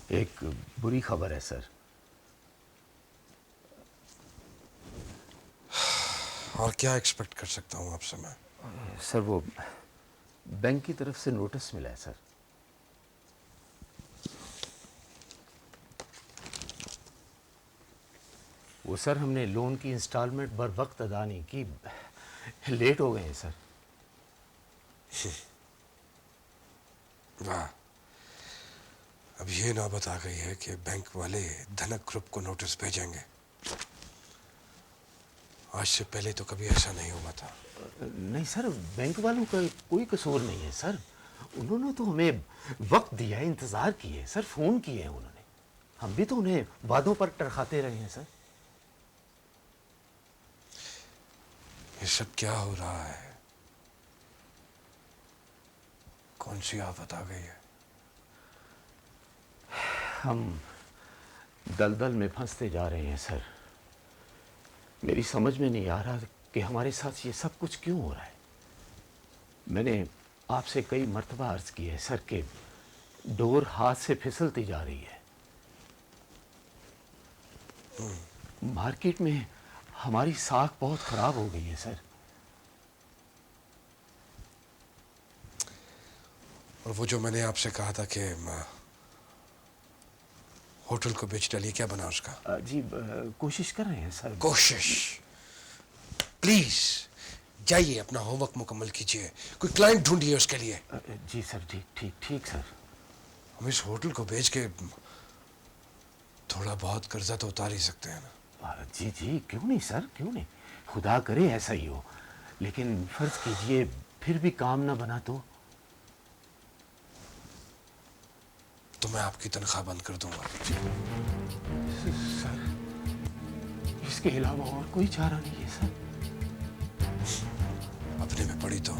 एक बुरी खबर है सर। और क्या एक्सपेक्ट कर सकता हूँ आपसे मैं? सर वो बैंक की तरफ से नोटिस मिला है सर। वो सर हमने लोन की इंस्टॉलमेंट बर वक्त अदा नहीं की, लेट हो गए हैं सर। वाह, अब ये नौबत आ गई है कि बैंक वाले धनक ग्रुप को नोटिस भेजेंगे। आज से पहले तो कभी ऐसा नहीं हुआ था। नहीं सर, बैंक वालों का कोई कसूर नहीं है सर। उन्होंने तो हमें वक्त दिया है, इंतज़ार किए सर, फ़ोन किए हैं उन्होंने। हम भी तो उन्हें वादों पर टरखाते रहे हैं सर। ये सब क्या हो रहा है? कौन सी आफत आ गई है? हम दलदल में फंसते जा रहे हैं सर। मेरी समझ में नहीं आ रहा कि हमारे साथ ये सब कुछ क्यों हो रहा है। मैंने आपसे कई मर्तबा अर्ज की है सर कि डोर हाथ से फिसलती जा रही है। मार्केट में हमारी साख बहुत खराब हो गई है सर। और वो जो मैंने आपसे कहा था कि होटल को बेच डालिए, क्या बना उसका? जी कोशिश कर रहे हैं सर। कोशिश? प्लीज जाइए, अपना होमवर्क मुकम्मल कीजिए, कोई क्लाइंट ढूंढिए उसके लिए। जी सर, ठीक ठीक ठीक सर। हम इस होटल को बेच के थोड़ा बहुत कर्जा तो उतार ही सकते हैं ना? जी जी, क्यों नहीं सर, क्यों नहीं। खुदा करे ऐसा ही हो, लेकिन फर्ज कीजिए फिर भी काम ना बना तो मैं आपकी तनख्वाह बंद कर दूंगा। सर इसके अलावा और कोई चारा नहीं है सर। अपने में पड़ी तो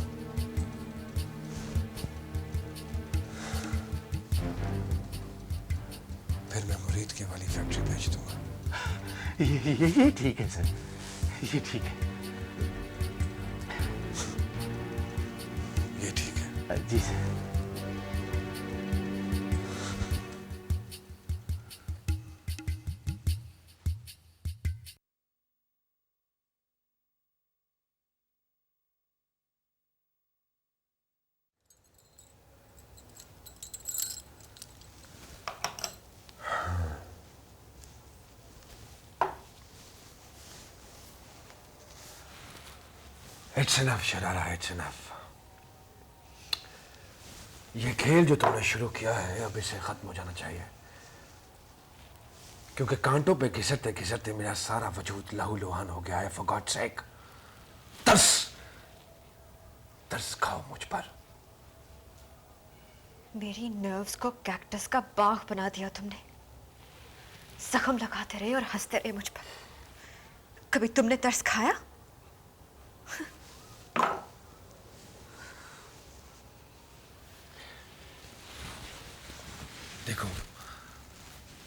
फिर मैं मुरीद के वाली फैक्ट्री बेच दूंगा। ये ठीक है सर, ये ठीक है। ये ठीक है। जी सर। इट्स इनफ शरारा, इट्स इनफ। ये खेल जो तुमने शुरू किया है अब इसे खत्म हो जाना चाहिए, क्योंकि कांटों पे घिसटते घिसटते मेरा सारा वजूद लहूलुहान हो गया है। फॉर गॉड सेक, तरस तरस खाओ मुझ पर। मेरी नर्व्स को कैक्टस का बाग बना दिया तुमने। जख्म लगाते रहे और हंसते रहे मुझ पर। कभी तुमने तरस खाया? देखो,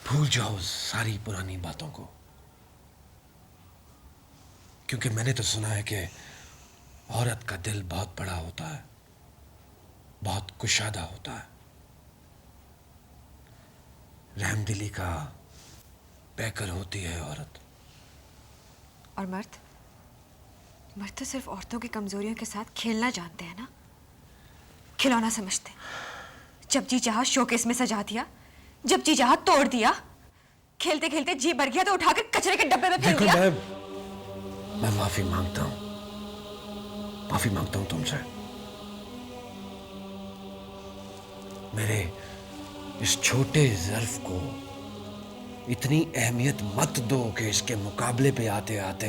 भूल जाओ सारी पुरानी बातों को, क्योंकि मैंने तो सुना है कि औरत का दिल बहुत बड़ा होता है, बहुत कुशादा होता है। रहमदिली का पैकर होती है औरत। और मर्द? मर्द तो सिर्फ औरतों की कमजोरियों के साथ खेलना जानते हैं ना, खिलौना समझते हैं। जब जी चाहा शोकेस में सजा दिया, जब जी चाहा तोड़ दिया। खेलते खेलते जी भर गया तो उठाकर कचरे के डब्बे में फेंक देखो, दिया। मैं माफी मांगता हूं, माफी मांगता हूं तुमसे। मेरे इस छोटे ज़र्फ को इतनी अहमियत मत दो कि इसके मुकाबले पे आते आते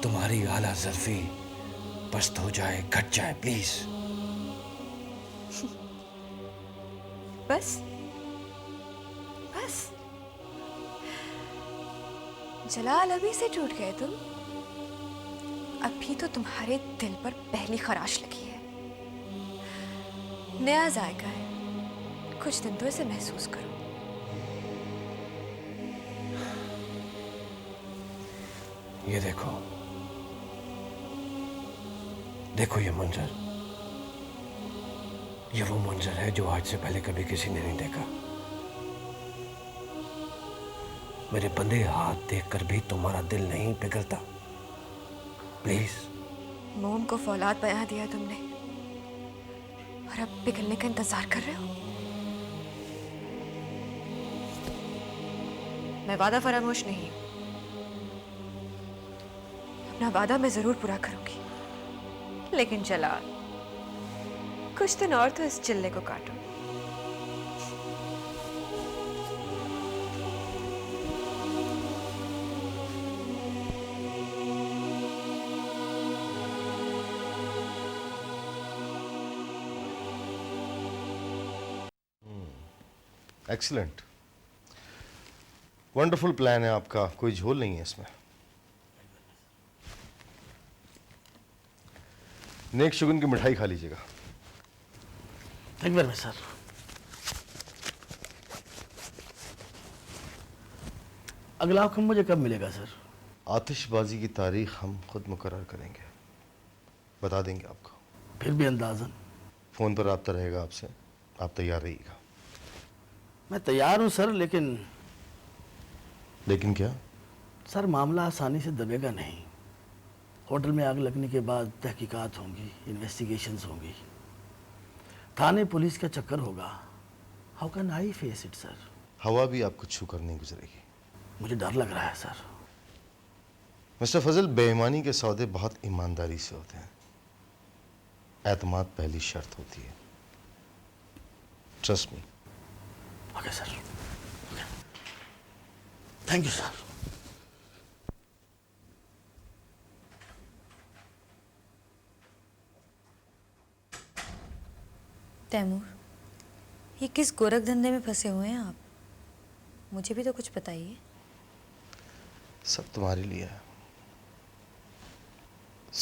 तुम्हारी आला ज़र्फी पस्त हो जाए, घट जाए, प्लीज। बस बस जलाल अभी से टूट गए तुम? अभी तो तुम्हारे दिल पर पहली खराश लगी है। नया जायका है, कुछ दिन तो इसे महसूस करो। ये देखो, देखो ये मंजर, ये वो मंजर है जो आज से पहले कभी किसी ने नहीं देखा। मेरे बंधे हाथ देखकर भी तुम्हारा दिल नहीं पिघलता? प्लीज। मोम को फौलाद बना दिया तुमने और अब पिघलने का इंतजार कर रहे हो। मैं वादा फरामोश नहीं हूं। अपना वादा मैं जरूर पूरा करूंगी, लेकिन जलाल, कुछ दिन और तो इस चिल्ले को काटो। एक्सीलेंट, वंडरफुल प्लान है आपका, कोई झोल नहीं है इसमें। नेक शुगन की मिठाई खा लीजिएगा। Thank you sir. अगला हुक्म मुझे कब मिलेगा सर? आतिशबाजी की तारीख हम खुद मुकर्रर करेंगे, बता देंगे आपको। फिर भी अंदाजन? फ़ोन पर रब्ता रहेगा आपसे, आप तैयार रहिएगा। मैं तैयार हूं सर, लेकिन क्या? सर मामला आसानी से दबेगा नहीं। होटल में आग लगने के बाद तहकीकात होंगी, इन्वेस्टिगेशंस होंगी, थाने पुलिस का चक्कर होगा। How can I face it sir? हवा भी आपको छू कर नहीं गुजरेगी। मुझे डर लग रहा है सर। मिस्टर फजल, बेईमानी के सौदे बहुत ईमानदारी से होते हैं। एतमाद पहली शर्त होती है। Trust me. Okay sir, thank you sir. Taimur, ये किस गोरख धंधे में फंसे हुए हैं आप? मुझे भी तो कुछ बताइए। सब तुम्हारे लिए है,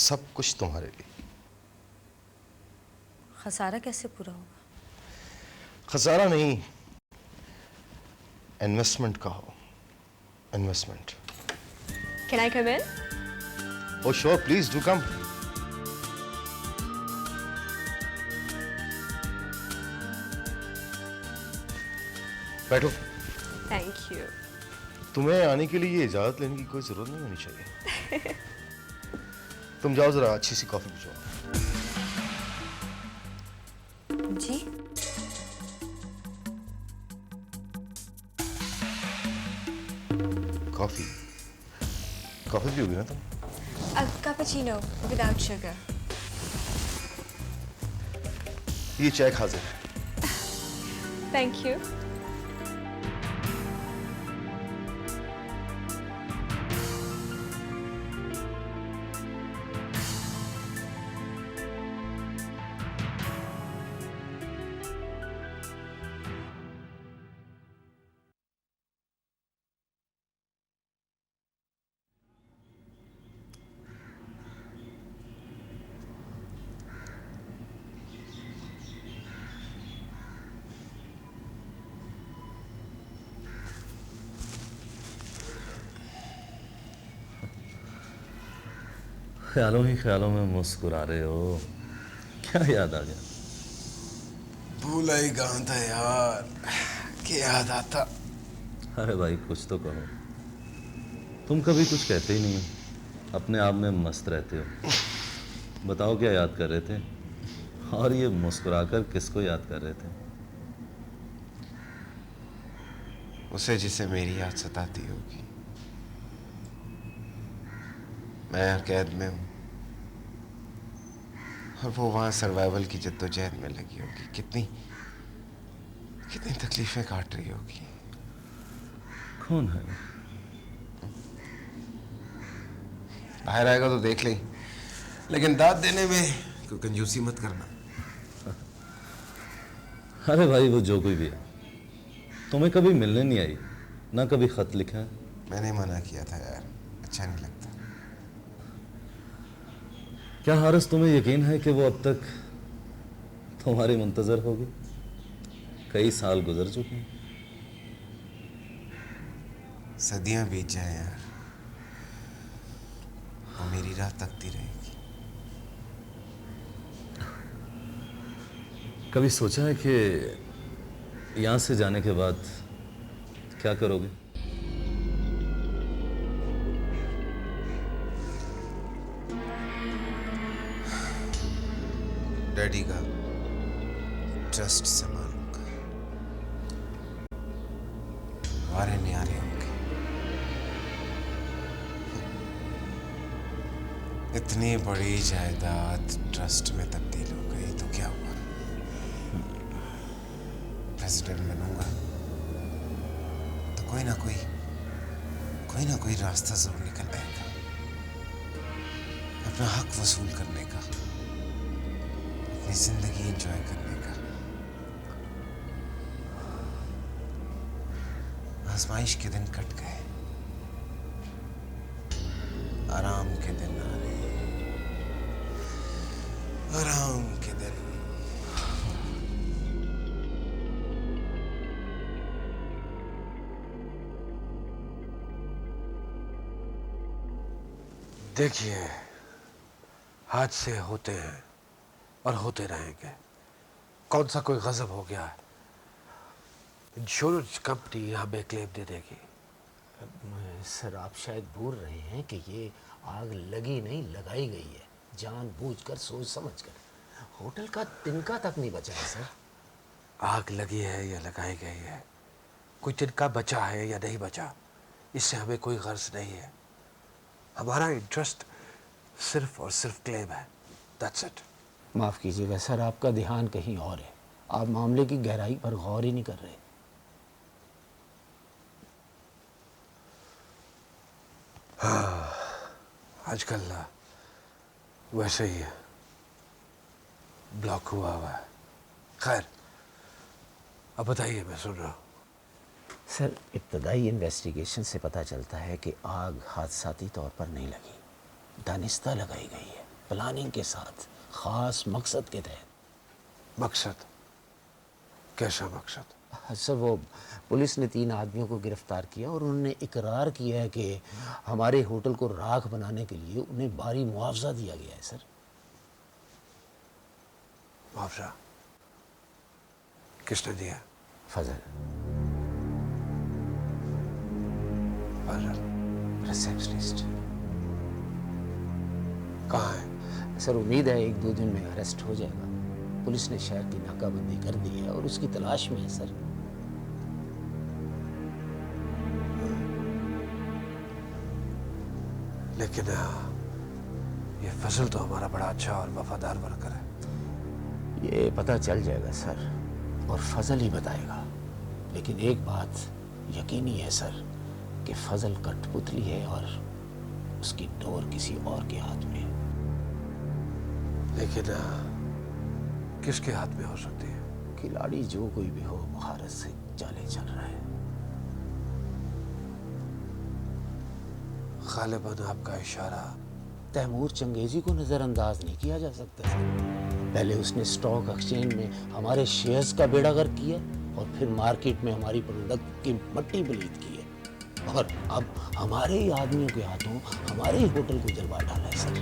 सब कुछ तुम्हारे लिए। खसारा कैसे पूरा होगा? खसारा नहीं, इन्वेस्टमेंट का हो। Investment. Can I come in? Oh sure, please do come. बैठो। Thank you. तुम्हें आने के लिए ये इजाजत लेने की कोई जरूरत नहीं होनी चाहिए। तुम जाओ, जरा अच्छी सी कॉफी पिछवाओ। जी? कॉफी पियोगी ना तुम? A cappuccino without sugar. ये चाय हाजिर है। Thank you. ख्यालों ही ख्यालों में मुस्कुरा रहे हो, क्या याद आ गया? भूला ही कहाँ था यार, क्या याद आता। अरे भाई कुछ तो कहो, तुम कभी कुछ कहते ही नहीं हो, अपने आप में मस्त रहते हो। बताओ क्या याद कर रहे थे, और ये मुस्कुराकर किसको याद कर रहे थे? उसे जिसे मेरी याद सताती होगी। मैं यार कैद में हूँ और वो वहाँ सर्वाइवल की जद्दोजहद में लगी होगी। कितनी कितनी तकलीफें काट रही होगी। कौन है? बाहर आएगा तो देख ले, लेकिन दाद देने में कोई कंजूसी मत करना। अरे भाई वो जो कोई भी है, तुम्हें कभी मिलने नहीं आई, ना कभी खत लिखा है। मैंने मना किया था यार, अच्छा नहीं लगता। क्या हारिस तुम्हें यकीन है कि वो अब तक तुम्हारी मुंतजर होगी? कई साल गुजर चुके हैं। सदियां बीत जाए यार, वो मेरी राह तकती रहेगी। कभी सोचा है कि यहाँ से जाने के बाद क्या करोगे? डैडी का ट्रस्ट संभालूंगा। वारे न्यारे होंगे। इतनी बड़ी जायदाद ट्रस्ट में तब्दील हो गई तो क्या हुआ? प्रेसिडेंट बनूंगा तो कोई ना कोई रास्ता जरूर निकल आएगा अपना हक वसूल करने का, अपनी जिंदगी एंजॉय करने का। आजमाइश के दिन कट गए, आराम के दिन आ रहे, आराम के दिन। देखिए, हादसे होते हैं और होते रहेंगे। कौन सा कोई गजब हो गया है? इंश्योरेंस कंपनी हमें क्लेम दे देगी। सर आप शायद भूल रहे हैं कि ये आग लगी नहीं, लगाई गई है, जानबूझकर, सोच समझकर। होटल का तिनका तक नहीं बचा है सर। आग लगी है या लगाई गई है, कोई तिनका बचा है या नहीं बचा, इससे हमें कोई गर्ज नहीं है। हमारा इंटरेस्ट सिर्फ और सिर्फ क्लेम है। That's it. माफ़ कीजिएगा सर, आपका ध्यान कहीं और है। आप मामले की गहराई पर गौर ही नहीं कर रहे। हाँ, आजकल ना वैसे ही है, ब्लॉक हुआ हुआ है। खैर, अब बताइए, मैं सुन रहा हूँ। सर, इब्तदाई इन्वेस्टिगेशन से पता चलता है कि आग हादसाती तौर पर नहीं लगी, दानिस्ता लगाई गई है, प्लानिंग के साथ, ख़ास मकसद के तहत। मकसद? कैसा मकसद? सर, वो पुलिस ने 3 आदमियों को गिरफ्तार किया और उन्होंने इकरार किया है कि हमारे होटल को राख बनाने के लिए उन्हें भारी मुआवजा दिया गया है। सर, मुआवजा किसने दिया? फजल। फजल रिसेप्शनिस्ट। कहाँ है? सर, उम्मीद है 1-2 दिन में अरेस्ट हो जाएगा। पुलिस ने शहर की नाकाबंदी कर दी है और उसकी तलाश में है सर। लेकिन ये फजल तो हमारा बड़ा अच्छा और वफादार वर्कर है। ये पता चल जाएगा सर, और फजल ही बताएगा। लेकिन एक बात यकीनी है सर कि फजल कठपुतली है और उसकी डोर किसी और के हाथ में है। लेकिन किसके हाथ में हो सकती है? खिलाड़ी जो कोई भी हो, महारत से चाले चल रहा है। गालिबन आपका इशारा तैमूर चंगेजी को नज़रअंदाज नहीं किया जा सकता सर। पहले उसने स्टॉक एक्सचेंज में हमारे शेयर्स का बेड़ा गर्क किया और फिर मार्केट में हमारी प्रोडक्ट की मट्टी पलीत की है, और अब हमारे ही आदमियों के हाथों हमारे ही होटल को जलवा डाला है सर।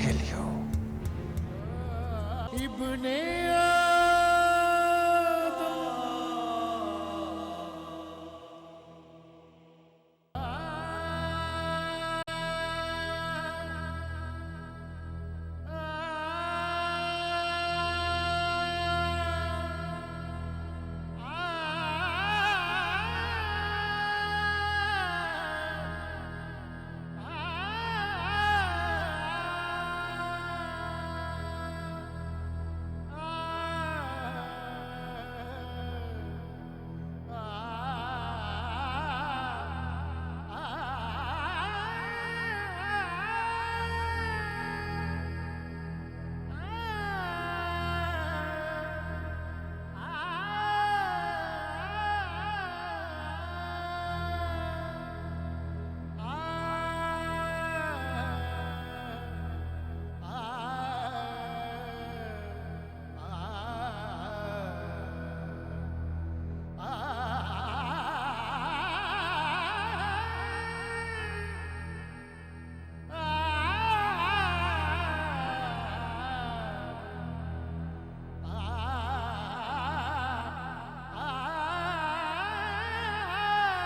Kill you. इब्ने